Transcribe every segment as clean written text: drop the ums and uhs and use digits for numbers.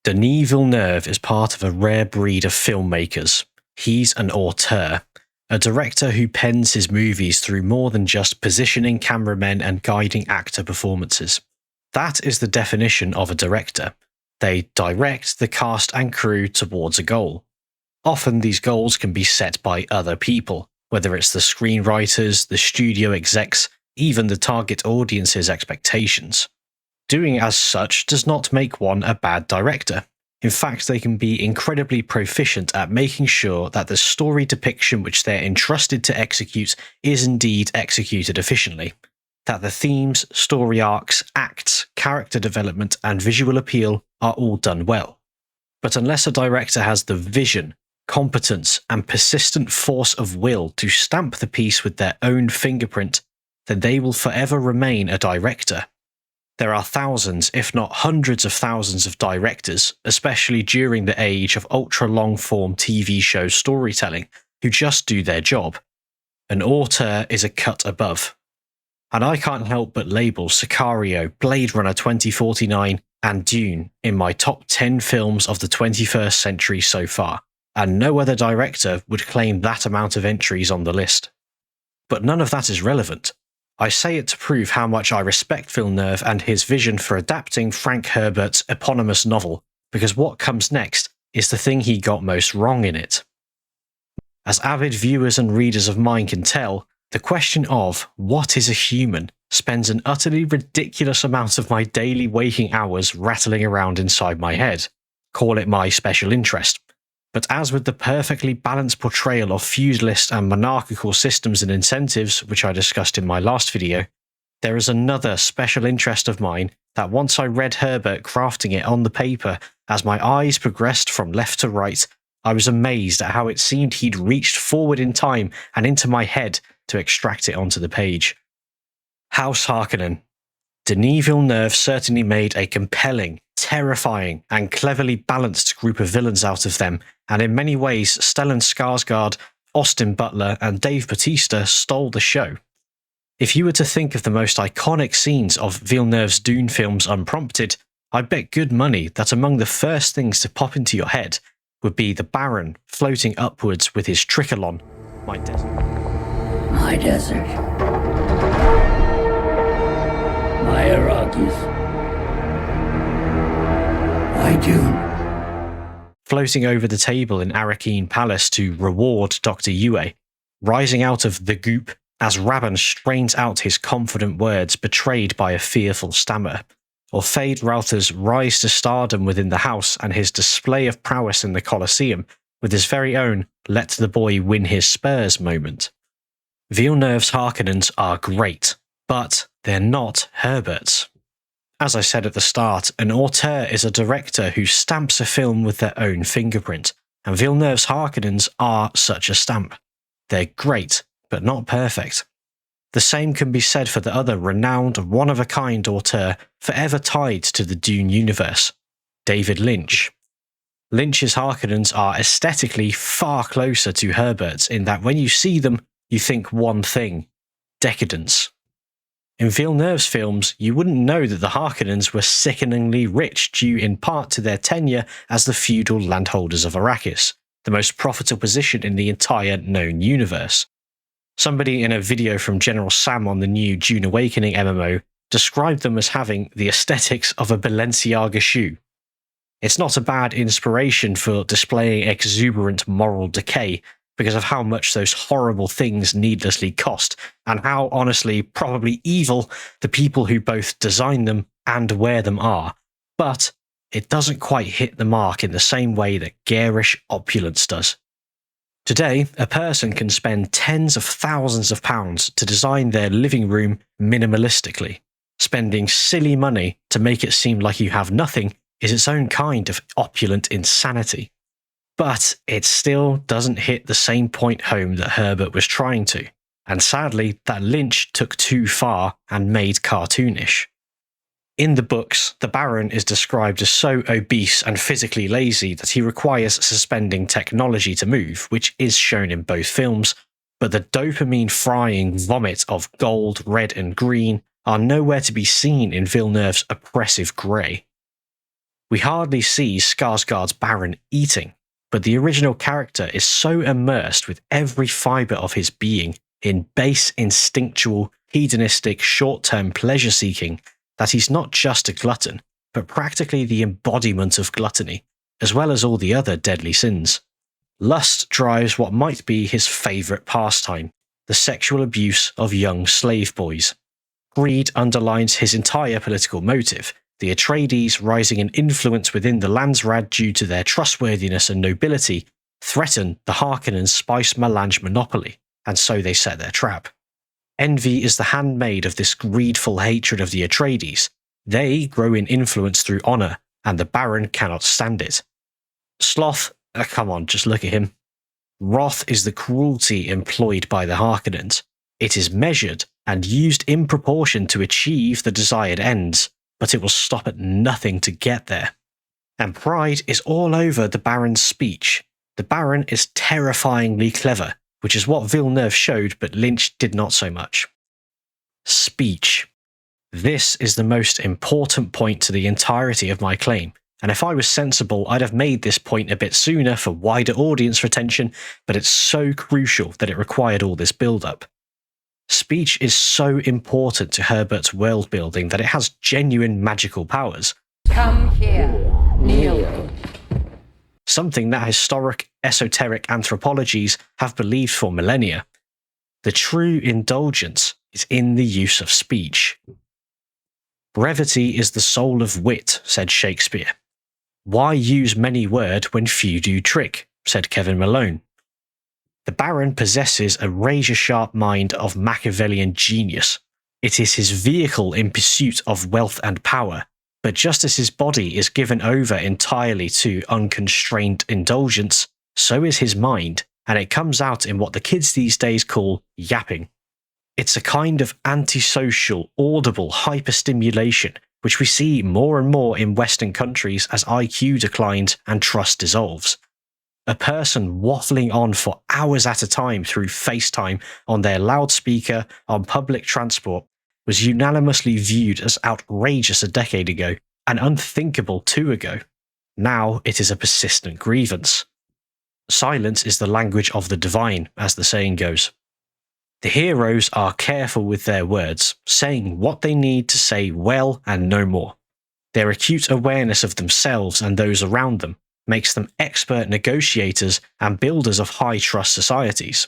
Denis Villeneuve is part of a rare breed of filmmakers. He's an auteur, a director who pens his movies through more than just positioning cameramen and guiding actor performances. That is the definition of a director. They direct the cast and crew towards a goal. Often these goals can be set by other people, whether it's the screenwriters, the studio execs, even the target audience's expectations. Doing as such does not make one a bad director. In fact, they can be incredibly proficient at making sure that the story depiction which they're entrusted to execute is indeed executed efficiently, that the themes, story arcs, acts, character development, and visual appeal are all done well. But unless a director has the vision, competence, and persistent force of will to stamp the piece with their own fingerprint, then they will forever remain a director. There are thousands, if not hundreds of thousands of directors, especially during the age of ultra-long-form TV show storytelling, who just do their job. An auteur is a cut above. And I can't help but label Sicario, Blade Runner 2049, and Dune in my top 10 films of the 21st century so far, and no other director would claim that amount of entries on the list. But none of that is relevant. I say it to prove how much I respect Villeneuve and his vision for adapting Frank Herbert's eponymous novel, because what comes next is the thing he got most wrong in it. As avid viewers and readers of mine can tell, the question of what is a human spends an utterly ridiculous amount of my daily waking hours rattling around inside my head. Call it my special interest. But as with the perfectly balanced portrayal of feudalist and monarchical systems and incentives, which I discussed in my last video, there is another special interest of mine that once I read Herbert crafting it on the paper, as my eyes progressed from left to right, I was amazed at how it seemed he'd reached forward in time and into my head to extract it onto the page. House Harkonnen. Denis Villeneuve certainly made a compelling, terrifying, and cleverly balanced group of villains out of them, and in many ways Stellan Skarsgård, Austin Butler, and Dave Bautista stole the show. If you were to think of the most iconic scenes of Villeneuve's Dune films unprompted, I bet good money that among the first things to pop into your head would be the Baron floating upwards with his tricolon, my desert. My desert. My Iraqis. My Dune. Floating over the table in Arrakeen Palace to reward Dr. Yue, rising out of the goop as Rabban strains out his confident words betrayed by a fearful stammer, or Feyd Rauther's rise to stardom within the house and his display of prowess in the Colosseum with his very own let the boy win his spurs moment. Villeneuve's Harkonnens are great, but they're not Herbert's. As I said at the start, an auteur is a director who stamps a film with their own fingerprint, and Villeneuve's Harkonnens are such a stamp. They're great, but not perfect. The same can be said for the other renowned, one-of-a-kind auteur forever tied to the Dune universe, David Lynch. Lynch's Harkonnens are aesthetically far closer to Herbert's in that when you see them, you think one thing: decadence. In Villeneuve's films, you wouldn't know that the Harkonnens were sickeningly rich due in part to their tenure as the feudal landholders of Arrakis, the most profitable position in the entire known universe. Somebody in a video from General Sam on the new Dune Awakening MMO described them as having the aesthetics of a Balenciaga shoe. It's not a bad inspiration for displaying exuberant moral decay, because of how much those horrible things needlessly cost, and how, honestly, probably evil the people who both design them and wear them are. But it doesn't quite hit the mark in the same way that garish opulence does. Today, a person can spend tens of thousands of pounds to design their living room minimalistically. Spending silly money to make it seem like you have nothing is its own kind of opulent insanity. But it still doesn't hit the same point home that Herbert was trying to, and sadly that Lynch took too far and made cartoonish. In the books, the Baron is described as so obese and physically lazy that he requires suspending technology to move, which is shown in both films, but the dopamine-frying vomit of gold, red and green are nowhere to be seen in Villeneuve's oppressive grey. We hardly see Skarsgård's Baron eating, but the original character is so immersed with every fibre of his being in base, instinctual, hedonistic, short-term pleasure-seeking that he's not just a glutton, but practically the embodiment of gluttony, as well as all the other deadly sins. Lust drives what might be his favourite pastime, the sexual abuse of young slave boys. Greed underlines his entire political motive, the Atreides rising in influence within the Landsraad due to their trustworthiness and nobility, threaten the Harkonnens' spice melange monopoly, and so they set their trap. Envy is the handmaid of this greedful hatred of the Atreides. They grow in influence through honour, and the Baron cannot stand it. Sloth, come on, just look at him. Wrath is the cruelty employed by the Harkonnens. It is measured and used in proportion to achieve the desired ends, but it will stop at nothing to get there. And pride is all over the Baron's speech. The Baron is terrifyingly clever, which is what Villeneuve showed, but Lynch did not so much. Speech. This is the most important point to the entirety of my claim, and if I was sensible, I'd have made this point a bit sooner for wider audience retention, but it's so crucial that it required all this build-up. Speech is so important to Herbert's world building that it has genuine magical powers. Come here, kneel. Something that historic, esoteric anthropologies have believed for millennia. The true indulgence is in the use of speech. Brevity is the soul of wit, said Shakespeare. Why use many word when few do trick, said Kevin Malone. The Baron possesses a razor-sharp mind of Machiavellian genius. It is his vehicle in pursuit of wealth and power, but just as his body is given over entirely to unconstrained indulgence, so is his mind, and it comes out in what the kids these days call yapping. It's a kind of antisocial, audible hyperstimulation, which we see more and more in Western countries as IQ declines and trust dissolves. A person waffling on for hours at a time through FaceTime on their loudspeaker on public transport was unanimously viewed as outrageous a decade ago and unthinkable 2 ago. Now it is a persistent grievance. Silence is the language of the divine, as the saying goes. The heroes are careful with their words, saying what they need to say well and no more. Their acute awareness of themselves and those around them makes them expert negotiators and builders of high-trust societies.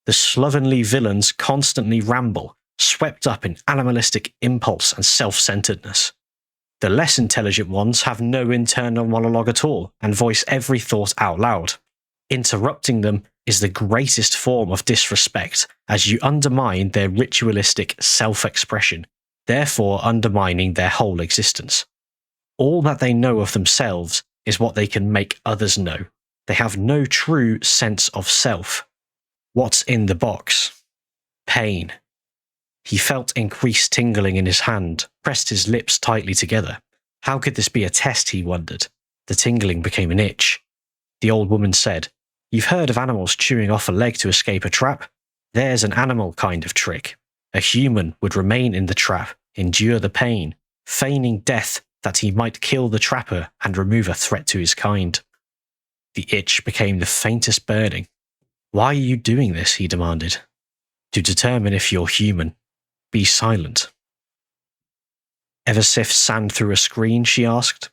The slovenly villains constantly ramble, swept up in animalistic impulse and self-centeredness. The less intelligent ones have no internal monologue at all and voice every thought out loud. Interrupting them is the greatest form of disrespect, as you undermine their ritualistic self-expression, therefore undermining their whole existence. All that they know of themselves is what they can make others know. They have no true sense of self. What's in the box? Pain. He felt increased tingling in his hand, pressed his lips tightly together. How could this be a test, he wondered. The tingling became an itch. The old woman said, "You've heard of animals chewing off a leg to escape a trap? There's an animal kind of trick. A human would remain in the trap, endure the pain, feigning death that he might kill the trapper and remove a threat to his kind." The itch became the faintest burning. "Why are you doing this?" he demanded. "To determine if you're human. Be silent." "Ever sift sand through a screen?" she asked.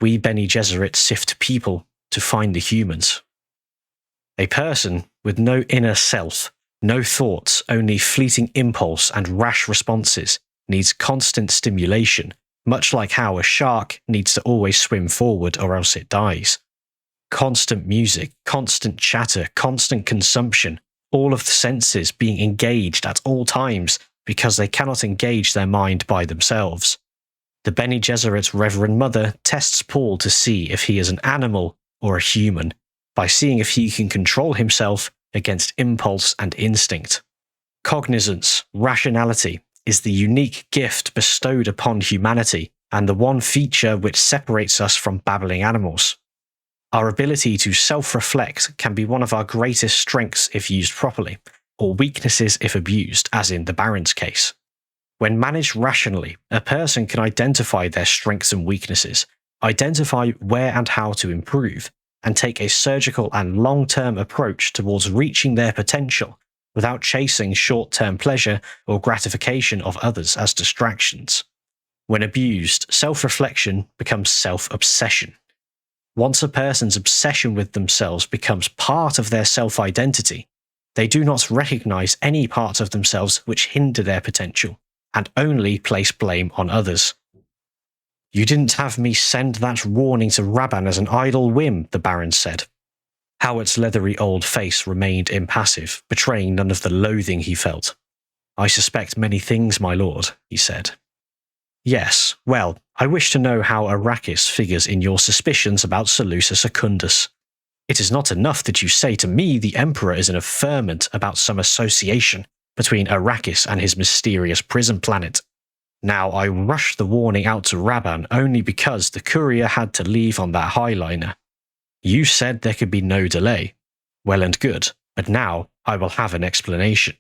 "We Bene Gesserit sift people to find the humans." A person with no inner self, no thoughts, only fleeting impulse and rash responses needs constant stimulation, much like how a shark needs to always swim forward or else it dies. Constant music, constant chatter, constant consumption, all of the senses being engaged at all times because they cannot engage their mind by themselves. The Bene Gesserit's Reverend Mother tests Paul to see if he is an animal or a human, by seeing if he can control himself against impulse and instinct. Cognizance, rationality, is the unique gift bestowed upon humanity and the one feature which separates us from babbling animals. Our ability to self-reflect can be one of our greatest strengths if used properly, or weaknesses if abused, as in the Baron's case. When managed rationally, a person can identify their strengths and weaknesses, identify where and how to improve, and take a surgical and long-term approach towards reaching their potential without chasing short-term pleasure or gratification of others as distractions. When abused, self-reflection becomes self-obsession. Once a person's obsession with themselves becomes part of their self-identity, they do not recognize any parts of themselves which hinder their potential, and only place blame on others. "You didn't have me send that warning to Rabban as an idle whim," the Baron said. Howard's leathery old face remained impassive, betraying none of the loathing he felt. "I suspect many things, my lord," he said. "Yes, well, I wish to know how Arrakis figures in your suspicions about Seleucus Secundus. It is not enough that you say to me the Emperor is in a ferment about some association between Arrakis and his mysterious prison planet. Now, I rushed the warning out to Rabban only because the courier had to leave on that highliner. You said there could be no delay. Well and good, but now I will have an explanation."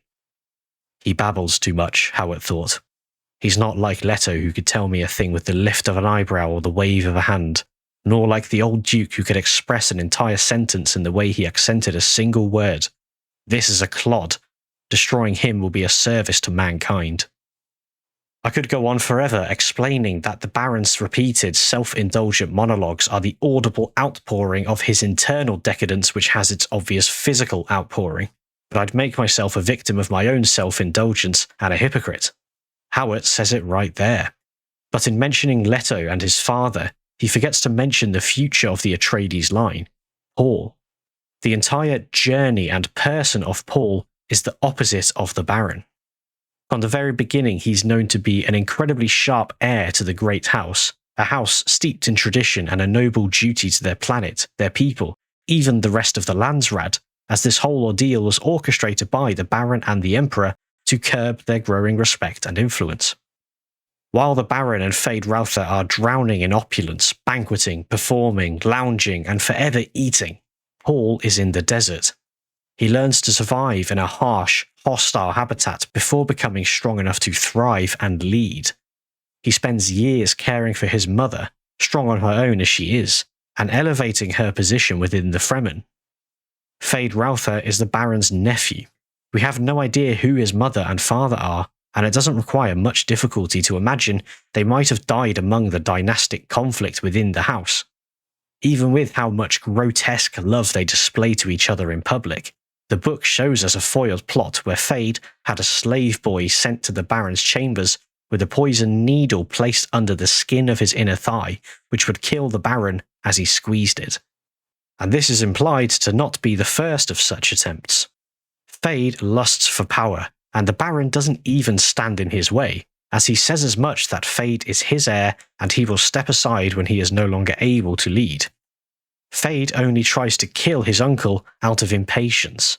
He babbles too much, Howard thought. He's not like Leto, who could tell me a thing with the lift of an eyebrow or the wave of a hand, nor like the old Duke who could express an entire sentence in the way he accented a single word. This is a clod. Destroying him will be a service to mankind. I could go on forever explaining that the Baron's repeated self-indulgent monologues are the audible outpouring of his internal decadence, which has its obvious physical outpouring, but I'd make myself a victim of my own self-indulgence and a hypocrite. Howard says it right there. But in mentioning Leto and his father, he forgets to mention the future of the Atreides line, Paul. The entire journey and person of Paul is the opposite of the Baron. From the very beginning, he's known to be an incredibly sharp heir to the great house, a house steeped in tradition and a noble duty to their planet, their people, even the rest of the Landsraad, as this whole ordeal was orchestrated by the Baron and the Emperor to curb their growing respect and influence. While the Baron and Feyd Rautha are drowning in opulence, banqueting, performing, lounging, and forever eating, Paul is in the desert. He learns to survive in a harsh, hostile habitat before becoming strong enough to thrive and lead. He spends years caring for his mother, strong on her own as she is, and elevating her position within the Fremen. Feyd Rautha is the Baron's nephew. We have no idea who his mother and father are, and it doesn't require much difficulty to imagine they might have died among the dynastic conflict within the house. Even with how much grotesque love they display to each other in public, the book shows us a foiled plot where Feyd had a slave boy sent to the Baron's chambers with a poisoned needle placed under the skin of his inner thigh, which would kill the Baron as he squeezed it. And this is implied to not be the first of such attempts. Feyd lusts for power, and the Baron doesn't even stand in his way, as he says as much that Feyd is his heir and he will step aside when he is no longer able to lead. Feyd only tries to kill his uncle out of impatience,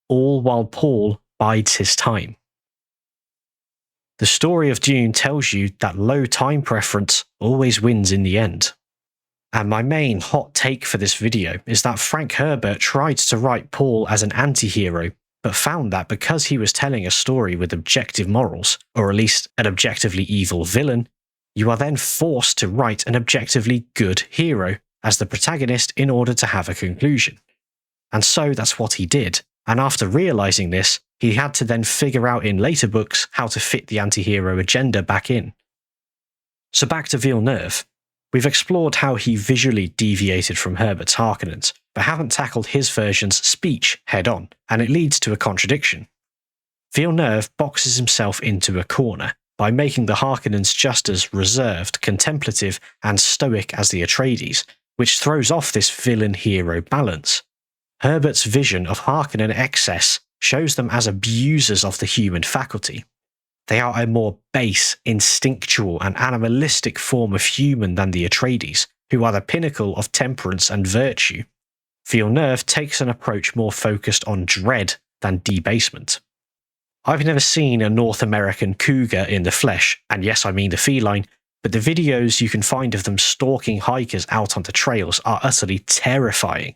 all while Paul bides his time. The story of Dune tells you that low time preference always wins in the end. And my main hot take for this video is that Frank Herbert tried to write Paul as an anti-hero, but found that because he was telling a story with objective morals, or at least an objectively evil villain, you are then forced to write an objectively good hero as the protagonist in order to have a conclusion. And so that's what he did, and after realizing this, he had to then figure out in later books how to fit the anti-hero agenda back in. So back to Villeneuve. We've explored how he visually deviated from Herbert's Harkonnens, but haven't tackled his version's speech head-on, and it leads to a contradiction. Villeneuve boxes himself into a corner by making the Harkonnens just as reserved, contemplative, and stoic as the Atreides, which throws off this villain-hero balance. Herbert's vision of Harkonnen excess shows them as abusers of the human faculty. They are a more base, instinctual, and animalistic form of human than the Atreides, who are the pinnacle of temperance and virtue. Villeneuve takes an approach more focused on dread than debasement. I've never seen a North American cougar in the flesh, and yes, I mean the feline, but the videos you can find of them stalking hikers out onto trails are utterly terrifying.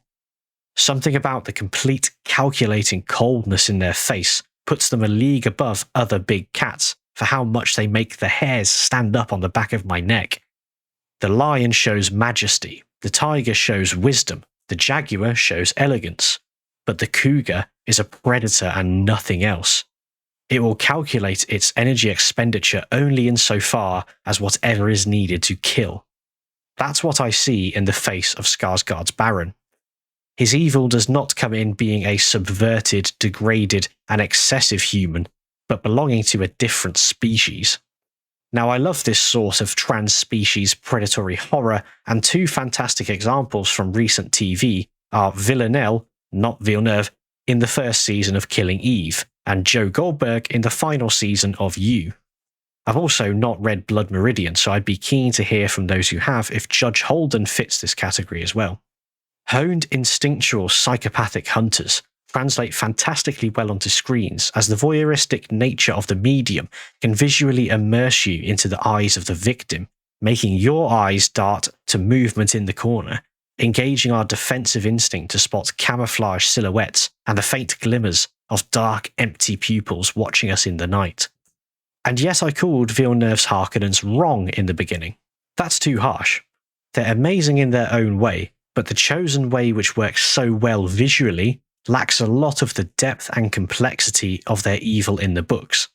Something about the complete calculating coldness in their face puts them a league above other big cats for how much they make the hairs stand up on the back of my neck. The lion shows majesty, the tiger shows wisdom, the jaguar shows elegance, but the cougar is a predator and nothing else. It will calculate its energy expenditure only insofar as whatever is needed to kill. That's what I see in the face of Skarsgård's Baron. His evil does not come in being a subverted, degraded, and excessive human, but belonging to a different species. Now, I love this sort of trans-species predatory horror, and two fantastic examples from recent TV are Villanelle, not Villeneuve, in the first season of Killing Eve, and Joe Goldberg in the final season of You. I've also not read Blood Meridian, so I'd be keen to hear from those who have if Judge Holden fits this category as well. Honed instinctual psychopathic hunters translate fantastically well onto screens, as the voyeuristic nature of the medium can visually immerse you into the eyes of the victim, making your eyes dart to movement in the corner, engaging our defensive instinct to spot camouflage silhouettes and the faint glimmers of dark, empty pupils watching us in the night. And yes, I called Villeneuve's Harkonnens wrong in the beginning. That's too harsh. They're amazing in their own way, but the chosen way which works so well visually lacks a lot of the depth and complexity of their evil in the books.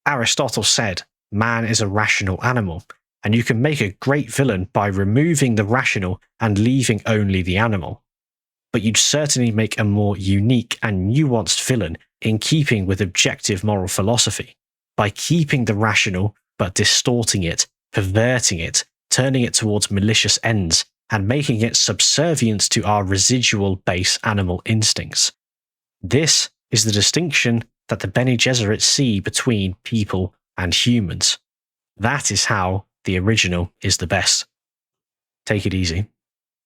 Aristotle said, man is a rational animal, and you can make a great villain by removing the rational and leaving only the animal. But you'd certainly make a more unique and nuanced villain in keeping with objective moral philosophy, by keeping the rational but distorting it, perverting it, turning it towards malicious ends, and making it subservient to our residual base animal instincts. This is the distinction that the Bene Gesserit see between people and humans. That is how the original is the best. Take it easy.